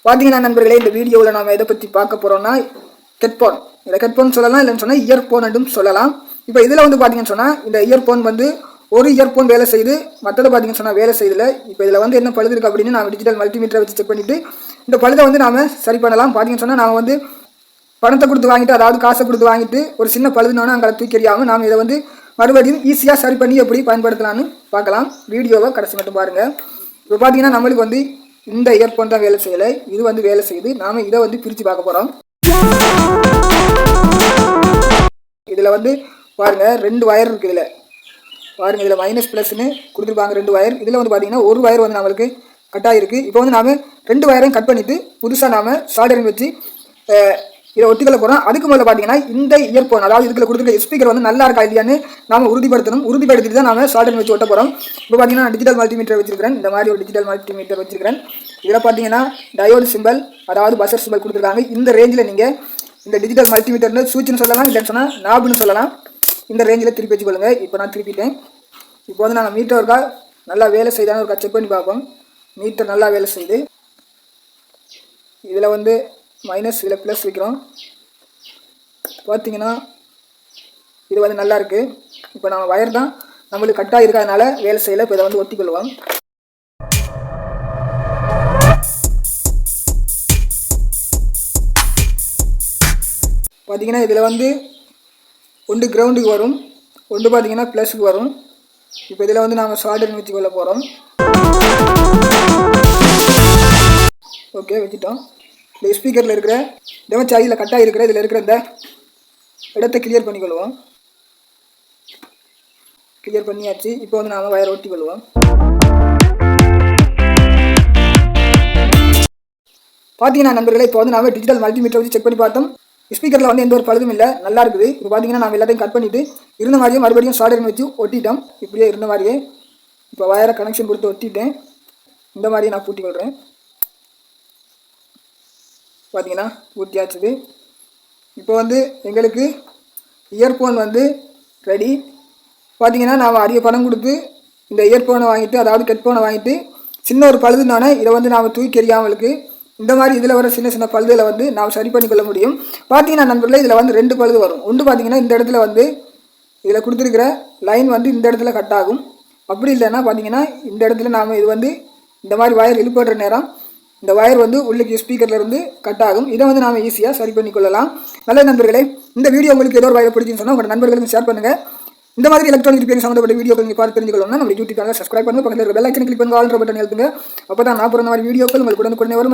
பார்த்தீங்கன்னா நண்பர்களே, இந்த வீடியோவில் நாம் எதை பற்றி பார்க்க போகிறோம்னா ஹெட்ஃபோன். இதை ஹெட்ஃபோன் சொல்லலாம், இல்லைன்னு சொன்னால் இயர்ஃபோன் என்றும் சொல்லலாம். இப்போ இதில் வந்து பார்த்தீங்கன்னு சொன்னால் இந்த இயர்ஃபோன் வந்து ஒரு இயர்ஃபோன் வேலை செய்யுது, மற்றது பார்த்தீங்கன்னு சொன்னால் வேலை செய்யல. இப்போ இதில் வந்து என்ன பழுது இருக்குது அப்படின்னு நாம் டிஜிட்டல் மல்டிமீட்டரை வச்சு செக் பண்ணிவிட்டு இந்த பழுதை வந்து நாம் சரி பண்ணலாம். பார்த்தீங்கன்னு சொன்னால் நாம் வந்து பணத்தை கொடுத்து வாங்கிட்டு, அதாவது காசை கொடுத்து வாங்கிட்டு ஒரு சின்ன பழுதுனோன்னா அங்கே தூக்கி எறியாமல் நாம் இதை வந்து மறுபடியும் ஈஸியாக சரி பண்ணி எப்படி பயன்படுத்தலாம்னு பார்க்கலாம். வீடியோவை கடைசி மட்டும் பாருங்கள். இப்போ பார்த்தீங்கன்னா நம்மளுக்கு வந்து இந்த இயர்ஃபோன் தான் வேலை செய்யலை, இது வந்து வேலை செய்யுது. நாம் இதை வந்து பிரித்து பார்க்க போகிறோம். இதில் வந்து பாருங்கள் 2 வயர் இருக்குது. இதில் பாருங்கள், இதில் மைனஸ் ப்ளஸ்ன்னு கொடுத்துருப்பாங்க 2 வயர். இதில் வந்து பார்த்தீங்கன்னா ஒரு வயர் வந்து நம்மளுக்கு கட்டாக இருக்குது. இப்போ வந்து நாம் 2 வயரையும் கட் பண்ணிவிட்டு புதுசாக நாம் சால்டரிங் வச்சு இதை ஒட்டிக்கொள்ள போகிறோம். அதுக்கு முதல்ல பார்த்தீங்கன்னா இந்த இயர்ஃபோன், அதாவது இதுக்குள்ள கொடுத்துருக்க ஸ்பீக்கர் வந்து நல்லா இருக்கா இல்லையான்னு நாம் உறுதிப்படுத்திட்டு தான் நாம் சால்டரிங் வச்சு ஒட்ட போகிறோம். இப்போ பார்த்தீங்கன்னா நான் டிஜிட்டல் மல்டிமீட்டர் வச்சிருக்கிறேன். இந்த மாதிரி ஒரு டிஜிட்டல் மல்டிமீட்டர் வச்சிருக்கிறேன். இதில் பார்த்தீங்கன்னா டயோடு சிம்பிள், அதாவது பஸர் சிம்பிள் கொடுத்துருக்காங்க. இந்த ரேஞ்சில் நீங்கள் இந்த டிஜிட்டல் மல்டிமீட்டர்னு சூச்சின்னு சொல்லலாம், இல்லைன்னு சொன்னால் நாப்னு சொல்லலாம். இந்த ரேஞ்சில் திருப்பி வச்சுக்கொள்ளுங்க. இப்போ நான் திருப்பிட்டேன். இப்போ வந்து நாங்கள் மீட்டர் ஒருக்கா நல்லா வேலை செய்தான்னு ஒருக்கா செக் பண்ணி பார்ப்போம். மீட்டர் நல்லா வேலை செய்யுது. இதில் வந்து மைனஸ், இதில் ப்ளஸ் வைக்கிறோம். பார்த்தீங்கன்னா இது வந்து நல்லா இருக்குது. இப்போ நம்ம வயர் தான் நம்மளுக்கு கட்டாக இருக்கிறதுனால வேலை செய்யலை. இப்போ இதை வந்து ஒட்டிக்கொள்வோம். பார்த்தீங்கன்னா இதில் வந்து ஒன்று கிரவுண்டுக்கு வரும், ஒன்று பார்த்தீங்கன்னா ப்ளஸுக்கு வரும். இப்போ இதில் வந்து நாம் சால்டரிங் வச்சு கொள்ள போகிறோம். ஓகே, வச்சுட்டோம். இந்த ஸ்பீக்கரில் இருக்கிற டெமச்சாரியில் கட்டாக இருக்கிற இதில் இருக்கிற இந்த இடத்தை கிளியர் பண்ணிக்கொள்வோம். கிளியர் பண்ணியாச்சு. இப்போ வந்து நாம் வயர் ஒட்டி கொள்வோம். பார்த்தீங்கன்னா நண்பர்களே, இப்போ வந்து நாம் டிஜிட்டல் மல்டிமீட்டர் வச்சு செக் பண்ணி பார்த்தோம். ஸ்பீக்கரில் வந்து எந்த ஒரு பழுதும் இல்லை, நல்லா இருக்குது. இப்போ பார்த்தீங்கன்னா நாம் எல்லாத்தையும் கட் பண்ணிவிட்டு இருந்த மாதிரியே மறுபடியும் சால்டரிங் வச்சு ஒட்டிட்டோம். இப்படியே இருந்த மாதிரியே இப்போ வயரை கனெக்ஷன் கொடுத்து ஒட்டிட்டேன். இந்த மாதிரியே நான் பூட்டி கொள்கிறேன். பார்த்தீங்கன்னா பூர்த்தியாச்சுது. இப்போ வந்து எங்களுக்கு இயர்ஃபோன் வந்து ரெடி. பார்த்தீங்கன்னா நாம் அதிக பணம் கொடுத்து இந்த இயர்ஃபோனை வாங்கிட்டு, அதாவது ஹெட்ஃபோனை வாங்கிட்டு சின்ன ஒரு பழுதுனானே இதை வந்து நாம் தூக்கி எறியாமலுக்கு இந்த மாதிரி இதில் வர சின்ன சின்ன பழுதுகளை வந்து நாம் சரி பண்ணிக்கொள்ள முடியும். பார்த்தீங்கன்னா நண்பர்களே, இதில் வந்து 2 பழுது வரும். ஒன்று பார்த்தீங்கன்னா இந்த இடத்துல வந்து இதில் கொடுத்துருக்கிற லைன் வந்து இந்த இடத்துல கட் ஆகும். அப்படி இல்லைன்னா பார்த்தீங்கன்னா இந்த இடத்துல நாம் இது வந்து இந்த மாதிரி வயர் இழுப்படுற நேரம் இந்த வயர் வந்து உள்ளுக்கு ஸ்பீக்கரில் இருந்து கட் ஆகும். இதை வந்து நாம் ஈஸியாக சரி பண்ணிக்கொள்ளலாம். நல்ல நண்பர்களே, இந்த வீடியோ உங்களுக்கு ஏதோ ஒரு வயர் பிடிச்சின்னு சொன்னால் உங்கள் நண்பர்களுக்கு ஷேர் பண்ணுங்கள். இந்த மாதிரி எலக்ட்ரானிக் ரிப்பேரிங் சம்மந்தப்பட்ட வீடியோக்கள் நீங்கள் பார்த்து தெரிஞ்சுக்கணும்னா நம்ம யூடியூப் சேனலை சப்ஸ்கிரைப் பண்ணுங்கள். பக்கத்தில் பெல் ஐக்கன் கிளிக் பண்ணுங்க, ஆல் பட்டன் எழுத்துங்க. அப்போ தான் நான் போகிற மாதிரி வீடியோக்கள் உங்களுக்கு உடனே வரும்.